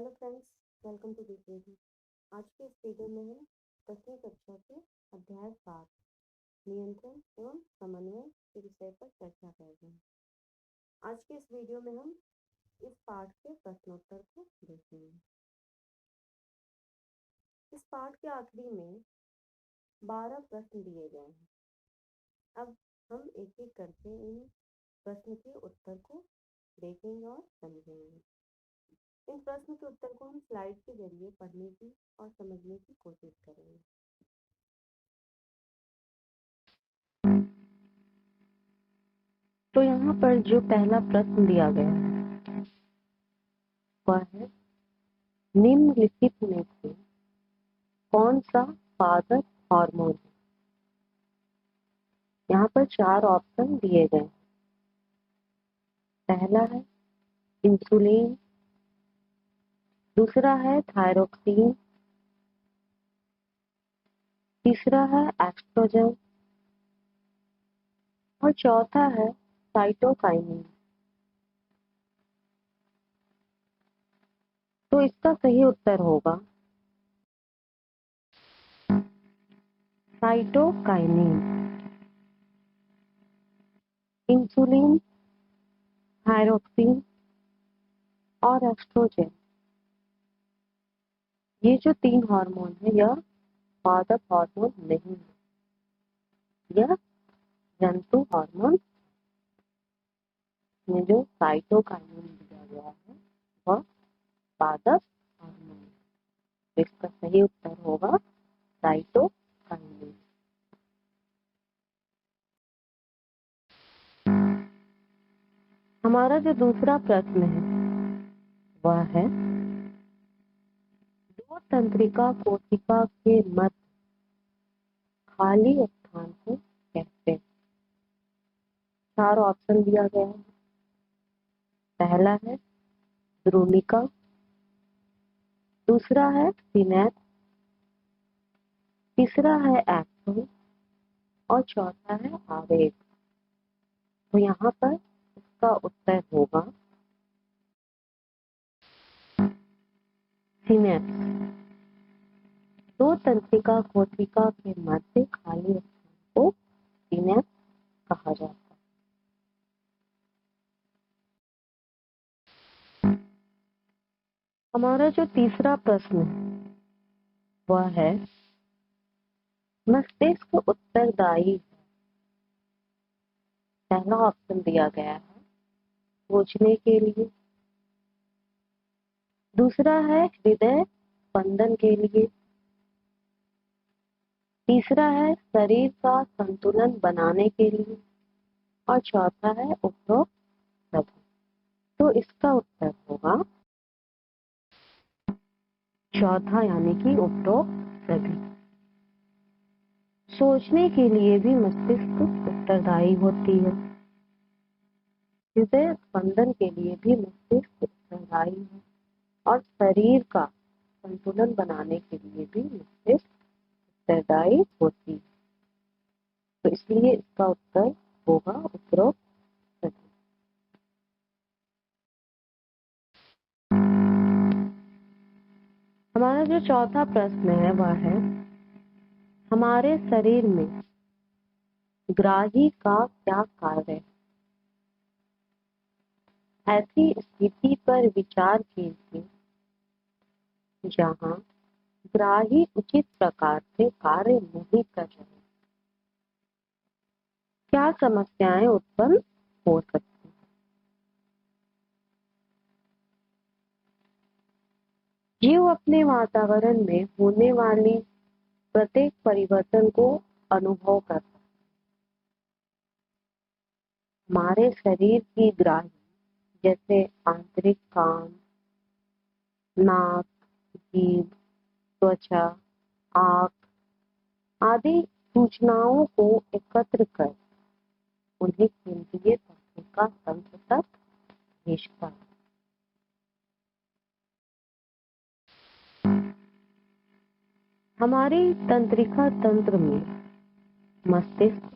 Hello friends, welcome to BKG. आज के इस वीडियो में हम 10वीं कक्षा के अध्याय 7 नियंत्रण एवं समन्वय के विषय पर चर्चा करेंगे। आज के इस वीडियो में हम इस पाठ के प्रश्नोत्तर को देखेंगे। इस पाठ के आखिरी में 12 प्रश्न दिए गए हैं। अब हम एक एक करके इन प्रश्न के उत्तर को देखेंगे और समझेंगे। इन प्रश्न के उत्तर को हम स्लाइड के जरिए पढ़ने की और समझने की कोशिश करेंगे। तो यहाँ पर जो पहला प्रश्न दिया गया है वह है, निम्नलिखित में से कौन सा पादप हार्मोन है? यहाँ पर 4 ऑप्शन दिए गए। पहला है इंसुलिन, दूसरा है थायरोक्सिन, तीसरा है एस्ट्रोजन और चौथा है साइटोकाइनिन। तो इसका सही उत्तर होगा साइटोकाइनिन। इंसुलिन, थायरोक्सिन और एस्ट्रोजन, ये जो 3 हार्मोन है यह पादप हार्मोन नहीं है, यह जंतु हार्मोन में जो साइटोकाइनिन दिया गया है वह पादप हार्मोन। तो इसका सही उत्तर होगा साइटोकाइनिन। हमारा जो दूसरा प्रश्न है वह है, दो तंत्रिका कोशिका के मध्य खाली स्थान को कहते हैं। 4 ऑप्शन दिया गया है। पहला है ध्रुनिका, दूसरा है सिनेप्स, तीसरा है एक्सन और चौथा है आवेग। तो यहाँ पर इसका उत्तर होगा सिनेप्स। दो तंत्रिका कोशिका के मध्य खाली स्थान को सिनेप्स कहा जाता है। हमारा जो तीसरा प्रश्न है वह है, मस्तिष्क उत्तरदायी है। पहला ऑप्शन दिया गया है सोचने के लिए, दूसरा है हृदय स्पंदन के लिए, तीसरा है शरीर का संतुलन बनाने के लिए और चौथा है उपरोक्त सभी। तो इसका उत्तर होगा चौथा यानी कि उपरोक्त सभी। सोचने के लिए भी मस्तिष्क उत्तरदायी होती है, हृदय स्पंदन के लिए भी मस्तिष्क उत्तरदायी है और शरीर का संतुलन बनाने के लिए भी मस्तिष्क उत्तरदायी होती है। तो इसलिए इसका उत्तर होगा उपरोक्त सभी। हमारा जो चौथा प्रश्न है वह है, हमारे शरीर में ग्राही का क्या कार्य है? ऐसी स्थिति पर विचार कीजिए जहां ग्राही उचित प्रकार से कार्य नहीं कर रहे। क्या समस्याएं उत्पन्न हो सकती हैं? जीव अपने वातावरण में होने वाली प्रत्येक परिवर्तन को अनुभव करता है। हमारे शरीर की ग्राही जैसे आंतरिक कान, नाक, जीभ, त्वचा, आंख आदि सूचनाओं को एकत्र कर उन्हें केंद्रीय तंत्रिका तंत्र तक भेजता है। हमारी तंत्रिका तंत्र में मस्तिष्क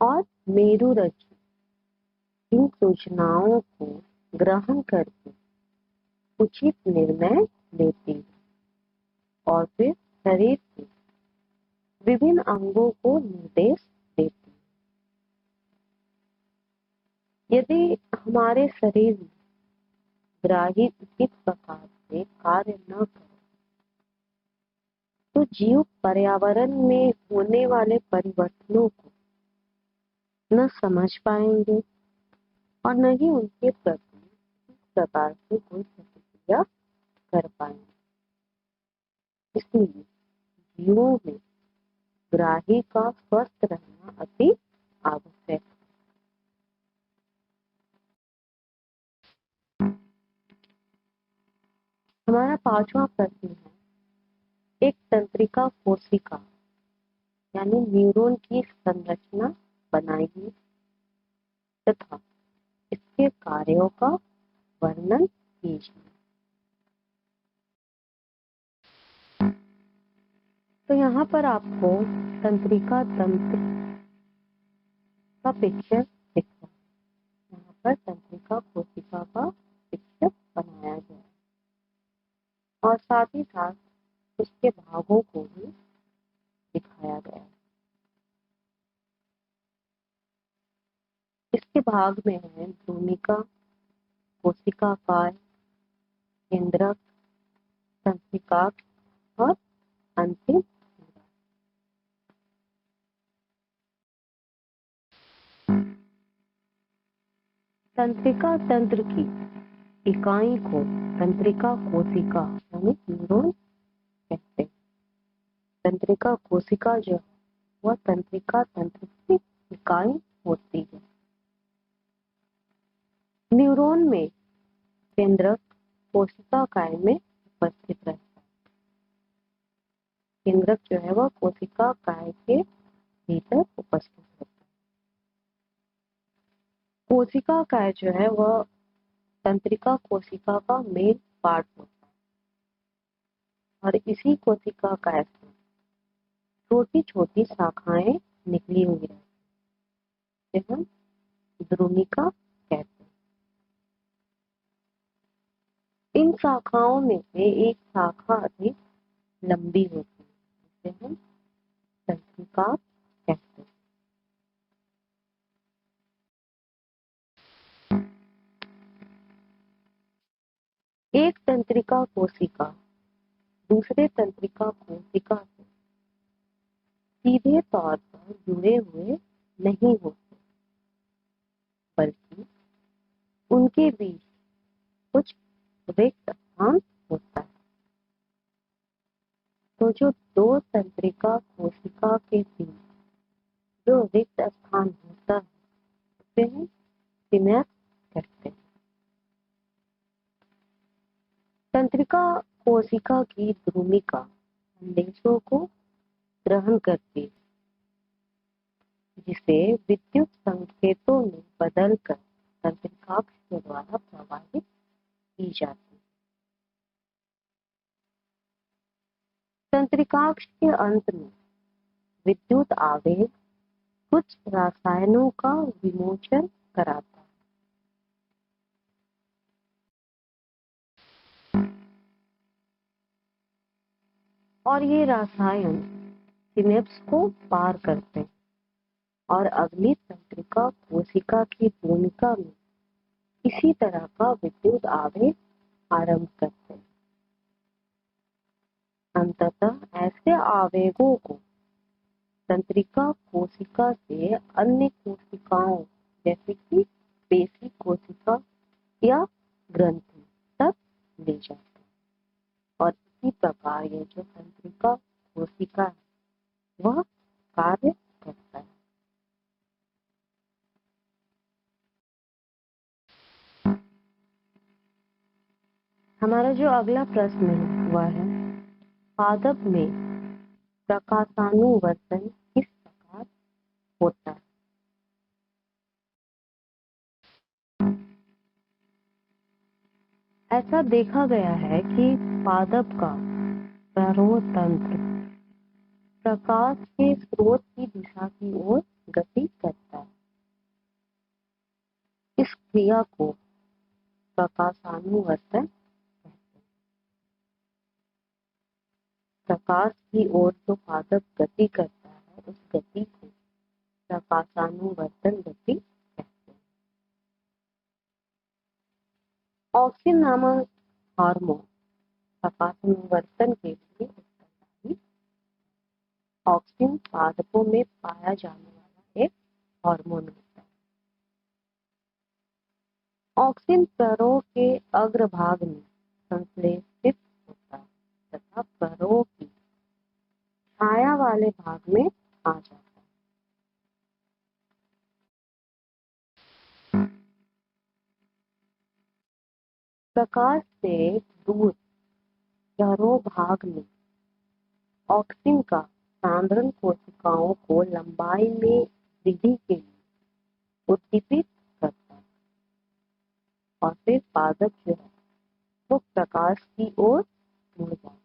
और मेरुरज्जु इन सूचनाओं को ग्रहण करके उचित निर्णय लेती है और फिर शरीर के विभिन्न अंगों को निर्देश देती है। यदि हमारे शरीर में ग्राही उचित प्रकार से कार्य न करे तो जीव पर्यावरण में होने वाले परिवर्तनों को न समझ पाएंगे और न ही उनके प्रति इस प्रकार से कोई प्रतिक्रिया कर पाएंगे। इसलिए जीवों में ग्राही का स्वस्थ रहना अति आवश्यक है। हमारा 5वां प्रश्न है, एक तंत्रिका कोशिका यानी न्यूरॉन की संरचना बनाइए तथा इसके कार्यों का वर्णन कीजिए। तो यहाँ पर आपको तंत्रिका तंत्र का पिक्चर दिख रहा है। यहाँ पर तंत्रिका कोशिका का पिक्चर बनाया गया है और साथ ही साथ उसके भागों को भी दिखाया गया है। इसके भाग में है भ्रूणिका, कोशिकाकार, केंद्रक, तंत्रिकाक्ष और अंतिम। तंत्रिका तंत्र की इकाई को तंत्रिका कोशिका यानी न्यूरॉन कहते हैं। तंत्रिका कोशिका जो है वह तंत्रिका तंत्र की इकाई होती है। न्यूरॉन में केंद्रक कोशिकाकाय में उपस्थित रहता है। केंद्रक जो है वह कोशिकाकाय के भीतर उपस्थित रहता है। कोशिकाकाय जो है वह तंत्रिका कोशिका का मेन पार्ट होता है और इसी कोशिकाकाय से छोटी छोटी शाखाएं निकली हुई रहती है जिसे हम भ्रूणिका कहते हैं। इन शाखाओं में से एक शाखा अधिक लंबी होती है जिसे हम तंत्रिका कहते हैं। एक तंत्रिका कोशिका दूसरे तंत्रिका कोशिका से सीधे तौर पर जुड़े हुए नहीं होते बल्कि उनके बीच कुछ रिक्त स्थान होता है। तो जो दो तंत्रिका कोशिका के बीच जो रिक्त स्थान होता है उसे हम सिनेप्स कहते हैं। तंत्रिका कोशिका की भ्रूणिका संदेशों को ग्रहण करती है जिसे विद्युत संकेतों में बदलकर तंत्रिकाक्ष के द्वारा प्रवाहित की जाती है। तंत्रिकाक्ष के अंत में विद्युत आवेग कुछ रसायनों का विमोचन कराता है। और ये रसायन सिनेप्स को पार करते हैं और अगली तंत्रिका कोशिका की भूमिका में इसी तरह का विद्युत आवेग आरंभ करते हैं। अंततः ऐसे आवेगों को तंत्रिका कोशिका से अन्य कोशिकाओं जैसे कि पेशी कोशिका या ग्रंथि तक ले जाते हैं और इसी प्रकार ये जो तंत्रिका कोशिका है वह कार्य करता है। हमारा जो अगला प्रश्न है वह है पादप में प्रकाशानुवर्तन किस प्रकार होता है। ऐसा देखा गया है कि पादप का प्ररोध तंत्र प्रकाश के स्रोत की दिशा की ओर गति करता है। इस क्रिया को प्रकाशानुवर्तन कहते हैं। प्रकाश की ओर जो पादप गति करता है उस गति को प्रकाशानुवर्तन गति कहते हैं। ऑक्सिन नामक हार्मोन प्रकाशानुवर्तन के लिए उत्तरदायी। ऑक्सिन पादपों में पाया जाने वाला एक हार्मोन होता है। ऑक्सिन परों के अग्रभाग में संश्लेषित होता है तथा परों की छाया वाले भाग में आ जाता है। प्रकाश से दूर चारों भाग में ऑक्सिन का सांद्रण कोशिकाओं को लंबाई में वृद्धि के लिए उद्दीपित करता है और फिर पादप जो है वो प्रकाश की ओर मुड़ जाता है।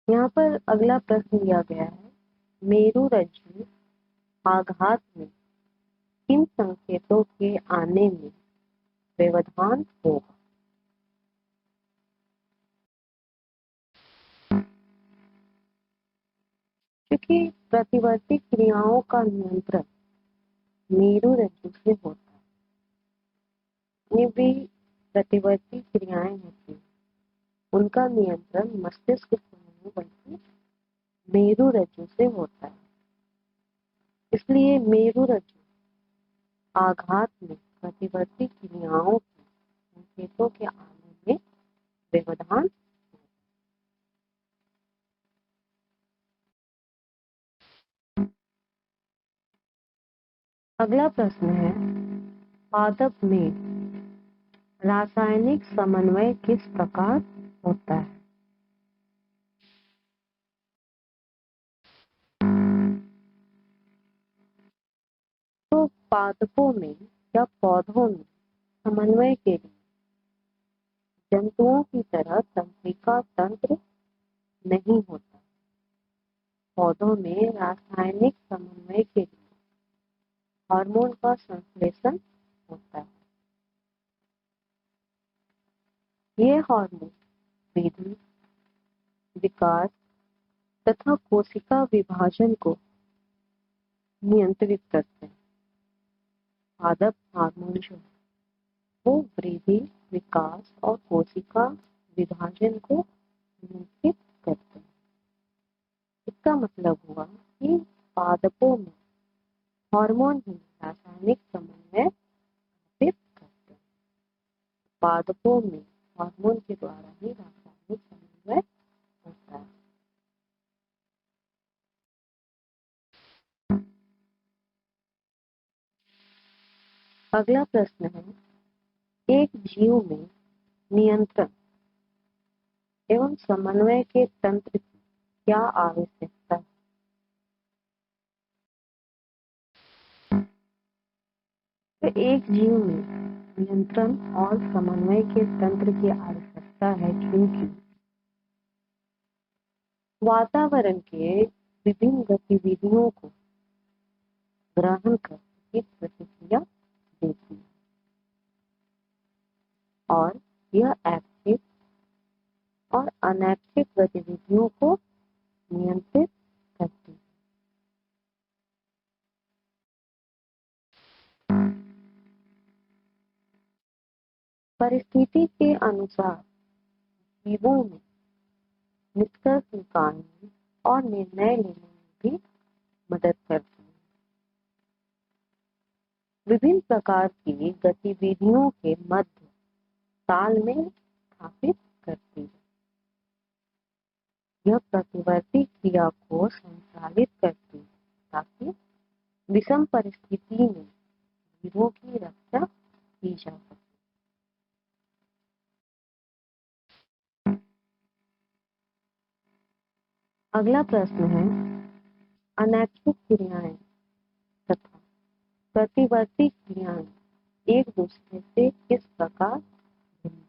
यहाँ पर अगला प्रश्न दिया गया है, मेरुरज्जु आघात में किन संकेतों के आने में व्यवधान होगा? क्योंकि प्रतिवर्ती क्रियाओं का नियंत्रण मेरुरज्जु से होता है। ये भी प्रतिवर्ती क्रियाएं होती हैं, उनका नियंत्रण मस्तिष्क से नहीं बल्कि मेरुरज्जु से होता है। इसलिए मेरुरज्जु आघात में प्रतिवर्ती क्रियाओं के संकेतों के आने में व्यवधान। अगला प्रश्न है, पादप में रासायनिक समन्वय किस प्रकार होता है? तो पादपों में या पौधों में समन्वय के लिए जंतुओं की तरह तंत्रिका तंत्र नहीं होता। पौधों में रासायनिक समन्वय के लिए हार्मोन का संश्लेषण होता है। ये हार्मोन वृद्धि, विकास तथा कोशिका विभाजन को नियंत्रित करते हैं। पादप हार्मोन जो है वो वृद्धि, विकास और कोशिका विभाजन को नियंत्रित करते हैं। इसका मतलब हुआ कि पादपों में हार्मोन ही रासायनिक समन्वय स्थापित करते हैं। पादपों में हार्मोन के द्वारा ही रासायनिक समन्वय होता है। अगला प्रश्न है, एक जीव में नियंत्रण एवं समन्वय के तंत्र की क्या आवश्यकता है? तो एक जीव में नियंत्रण और समन्वय के तंत्र की आवश्यकता है क्योंकि वातावरण के विभिन्न गतिविधियों को ग्रहण कर प्रतिक्रिया देती है और यह ऐच्छिक और अनैच्छिक गतिविधियों को नियंत्रित करती है। परिस्थिति के अनुसार जीवों में निष्कर्ष निकालने और निर्णय लेने में भी मदद करती है। विभिन्न प्रकार की गतिविधियों के मध्य तालमेल स्थापित करती है। यह प्रतिवर्ती क्रिया को संचालित करती है ताकि विषम परिस्थिति में जीवों की रक्षा की जा सके। अगला प्रश्न है, अनैच्छिक क्रियाएं तथा प्रतिवर्ती क्रियाएं एक दूसरे से किस प्रकार भिन्न?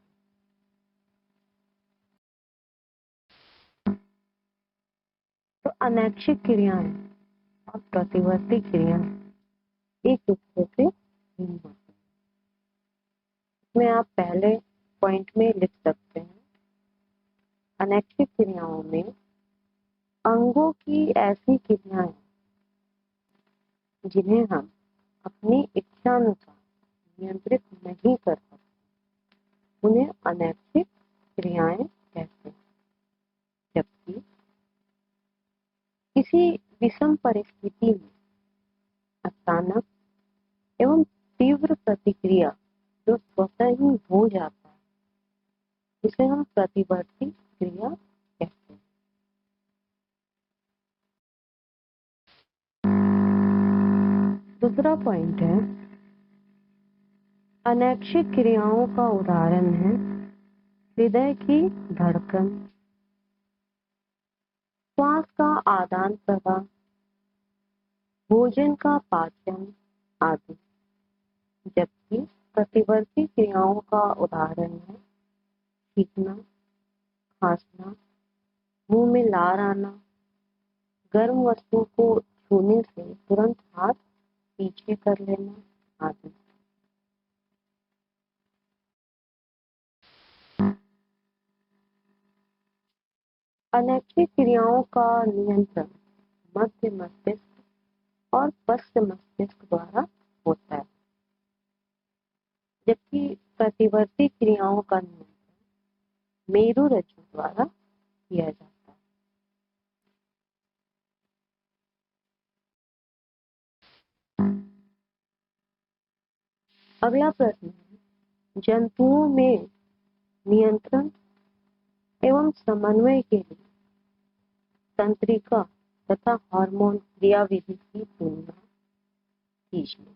तो अनैच्छिक क्रियाएं और प्रतिवर्ती क्रियाएं एक दूसरे से भिन्न होती हैं। इसमें आप पहले पॉइंट में लिख सकते हैं, अनैच्छिक क्रियाओं में अंगों की ऐसी क्रियाएं जिन्हें हम अपनी इच्छानुसार नियंत्रित नहीं कर सकते उन्हें अनैच्छिक क्रियाएं कहते हैं। जबकि किसी विषम परिस्थिति में अचानक एवं तीव्र प्रतिक्रिया जो स्वतः ही हो जाता है उसे हम प्रतिवर्ती क्रिया कहते हैं। दूसरा पॉइंट है, अनैच्छिक क्रियाओं का उदाहरण है हृदय की धड़कन, श्वास का आदान प्रदान, भोजन का पाचन आदि। जबकि प्रतिवर्ती क्रियाओं का उदाहरण है छींकना, खांसना, मुंह में लार आना, गर्म वस्तु को छूने से तुरंत हाथ पीछे कर लेना आदि। अनैच्छिक क्रियाओं का नियंत्रण मध्य मस्तिष्क और पश्च मस्तिष्क द्वारा होता है, जबकि प्रतिवर्ती क्रियाओं का नियंत्रण मेरुरज्जु द्वारा किया जाता है। अगला प्रश्न है, जंतुओं में नियंत्रण एवं समन्वय के लिए तंत्रिका तथा हार्मोन क्रियाविधि की तुलना कीजिए।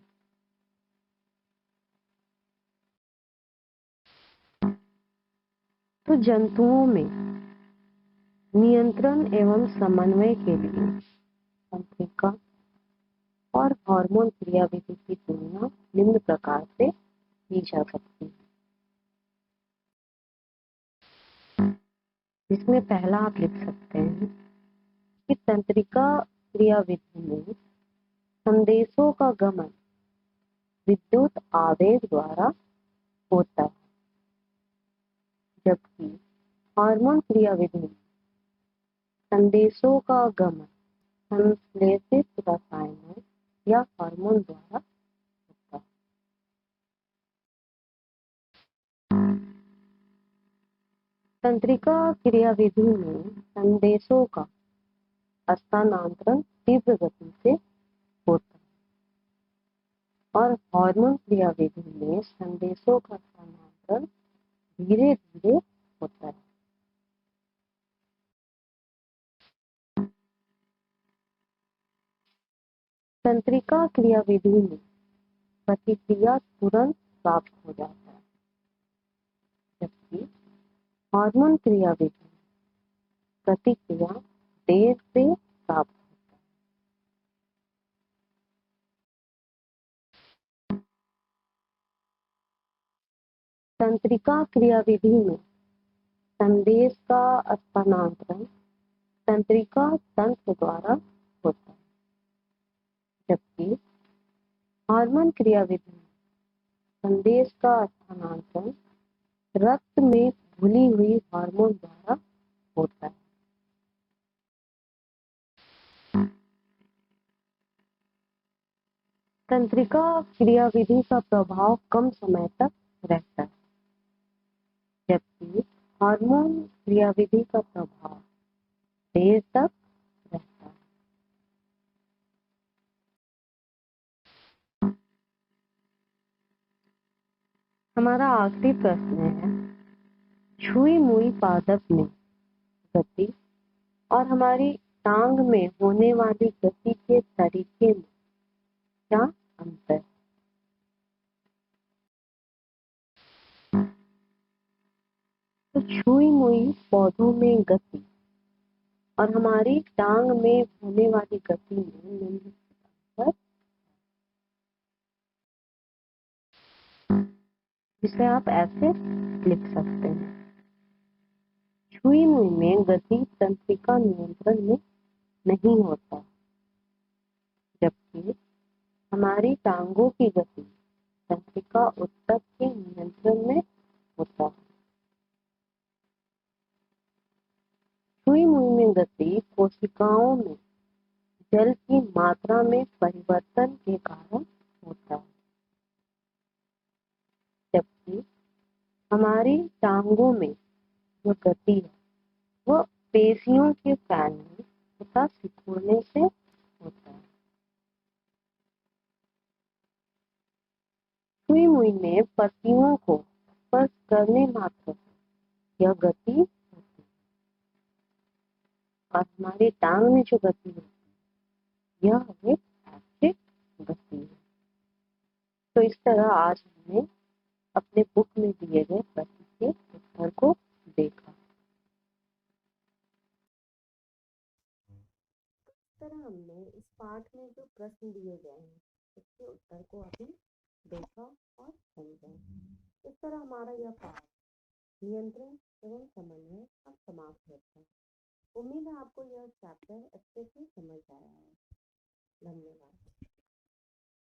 तो जंतुओं में नियंत्रण एवं समन्वय के लिए तंत्रिका और हार्मोन क्रियाविधि की तुलना निम्न प्रकार से की जा सकती है, जिसमें पहला आप लिख सकते हैं कि तंत्रिका क्रियाविधि में संदेशों का गमन विद्युत आवेग द्वारा होता है, जबकि हार्मोन क्रियाविधि में संदेशों का गमन संश्लेषित रसायनों या हार्मोन द्वारा होता है। तंत्रिका क्रियाविधि में संदेशों का हस्तांतरण तीव्र गति से होता है और हार्मोन क्रियाविधि में संदेशों का हस्तांतरण धीरे धीरे होता है। तंत्रिका क्रियाविधि में प्रतिक्रिया तुरंत प्राप्त हो जाता है, जबकि हार्मोन क्रियाविधि में प्रतिक्रिया देर से प्राप्त होता है। तंत्रिका क्रियाविधि में संदेश का हस्तांतरण तंत्रिका तंत्र द्वारा होता है, जबकि हार्मोन क्रियाविधि में संदेश का हस्तांतरण रक्त में घुली हुई हार्मोन द्वारा होता है। तंत्रिका क्रियाविधि का प्रभाव कम समय तक रहता है, जबकि हार्मोन क्रियाविधि का प्रभाव देर तक रहता है। हमारा आखिरी प्रश्न है, छुई मुई पादप में गति और हमारी टांग में होने वाली गति के तरीके में क्या अंतर? तो छुई मुई पौधों में गति और हमारी टांग में होने वाली गति में निम्नलिखित अंतर, जिसे आप ऐसे लिख सकते हैं, छुई मुई में गति तंत्रिका नियंत्रण में नहीं होता, जबकि हमारी टांगों की गति तंत्रिका ऊतक के नियंत्रण में होता है। सुई मुई में गति कोशिकाओं में जल की मात्रा में परिवर्तन के कारण होता है, जबकि हमारी टांगों में जो गति है वो पेशियों के फैलने तथा सिकुड़ने से होता है। सुई मुई में पत्तियों को स्पर्श करने मात्र से यह गति होती है, और हमारी टांग में जो गति होती है यह एक ऐच्छिक गति है। तो इस तरह आज हमने अपने बुक में दिए गए प्रश्न के उत्तर को देखा। इस तरह हमने इस पाठ में जो प्रश्न दिए गए हैं उसके उत्तर को अभी देखा और समझा। इस तरह हमारा यह पाठ नियंत्रण एवं समन्वय अब समाप्त होता है। उम्मीद है आपको यह चैप्टर अच्छे से समझ आया है। धन्यवाद।